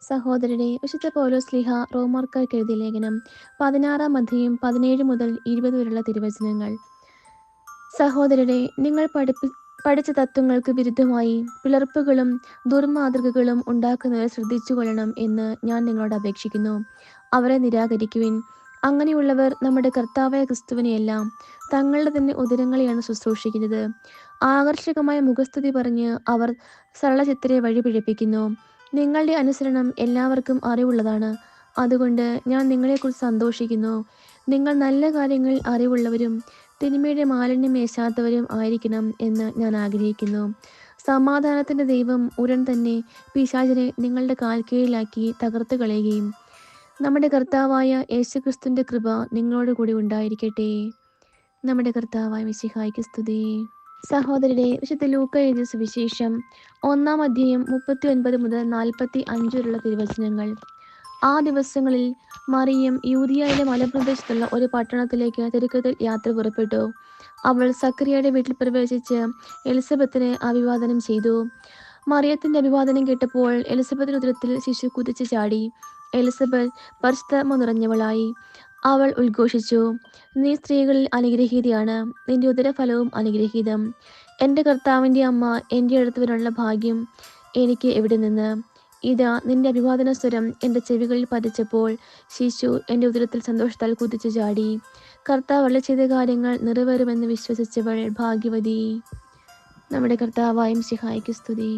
സഹോദരരെ, വിശുദ്ധ പൗലോസ്ലീഹ റോമാക്കാർക്ക് എഴുതിയ ലേഖനം 16 അധ്യായം 17 മുതൽ 20 വരെയുള്ള തിരുവചനങ്ങൾ. സഹോദരരെ, നിങ്ങൾ പഠിച്ച തത്വങ്ങൾക്ക് വിരുദ്ധമായി പിളർപ്പുകളും ദുർമാതൃകകളും ഉണ്ടാക്കുന്നവരെ ശ്രദ്ധിച്ചുകൊള്ളണം എന്ന് ഞാൻ നിങ്ങളോട് അപേക്ഷിക്കുന്നു. അവരെ നിരാകരിക്കുവിൻ. അങ്ങനെയുള്ളവർ നമ്മുടെ കർത്താവായ ക്രിസ്തുവിനെയെല്ലാം തങ്ങളുടെ തന്നെ ഉദരങ്ങളെയാണ് ശുശ്രൂഷിക്കുന്നത്. ആകർഷകമായ മുഖസ്തുതി പറഞ്ഞ് അവർ സരളചിത്തരെ വഴിപിഴപ്പിക്കുന്നു. നിങ്ങളുടെ അനുസരണം എല്ലാവർക്കും അറിവുള്ളതാണ്. അതുകൊണ്ട് ഞാൻ നിങ്ങളെക്കുറിച്ച് സന്തോഷിക്കുന്നു. നിങ്ങൾ നല്ല കാര്യങ്ങളിൽ അറിവുള്ളവരും തിന്മയുടെ മാലിന്യം ഏശാത്തവരും ആയിരിക്കണം എന്ന് ഞാൻ ആഗ്രഹിക്കുന്നു. സമാധാനത്തിന്റെ ദൈവം ഉടൻ തന്നെ പിശാചിനെ നിങ്ങളുടെ കാൽക്കീഴിലാക്കി തകർത്ത് കളയുകയും നമ്മുടെ കർത്താവായ യേശുക്രിസ്തുവിന്റെ കൃപ നിങ്ങളോട് കൂടി ഉണ്ടായിരിക്കട്ടെ. നമ്മുടെ കർത്താവായ മിശിഹായ്ക്ക് സ്തുതി. സഹോദരരെ, വിശുദ്ധ ലൂക്ക എഴുതിയ സുവിശേഷം 1 അധ്യായം 39 മുതൽ 45 വരെയുള്ള തിരുവചനങ്ങൾ. ആ ദിവസങ്ങളിൽ മറിയം യൂദയായിലെ മലമ്പ്രദേശത്തുള്ള ഒരു പട്ടണത്തിലേക്ക് തിടുക്കത്തിൽ യാത്ര പുറപ്പെട്ടു. അവൾ സക്കറിയയുടെ വീട്ടിൽ പ്രവേശിച്ച് എലിസബത്തിനെ അഭിവാദനം ചെയ്തു. മറിയത്തിന്റെ അഭിവാദനം കേട്ടപ്പോൾ എലിസബത്തിന്റെ ഉദരത്തിൽ ശിശു കുതിച്ചു ചാടി. എലിസബത്ത് പരിശുദ്ധാത്മ നിറഞ്ഞവളായി. അവൾ ഉദ്ഘോഷിച്ചു, നീ സ്ത്രീകളിൽ അനുഗ്രഹീതയാണ്, നിന്റെ ഉദരഫലവും അനുഗ്രഹീതം. എൻ്റെ കർത്താവിൻ്റെ അമ്മ എൻ്റെ അടുത്ത് വരാനുള്ള ഭാഗ്യം എനിക്ക് എവിടെ നിന്ന്? ഇതാ, നിന്റെ അഭിവാദന സ്വരം എൻ്റെ ചെവികളിൽ പതിച്ചപ്പോൾ ശിശു എൻ്റെ ഉദരത്തിൽ സന്തോഷത്താൽ കുതിച്ചു ചാടി. കർത്താവ് അരുളി ചെയ്ത കാര്യങ്ങൾ നിറവേറുമെന്ന് വിശ്വസിച്ചവൾ ഭാഗ്യവതി. നമ്മുടെ കർത്താവായ മിശിഹായ്ക്ക് സ്തുതി.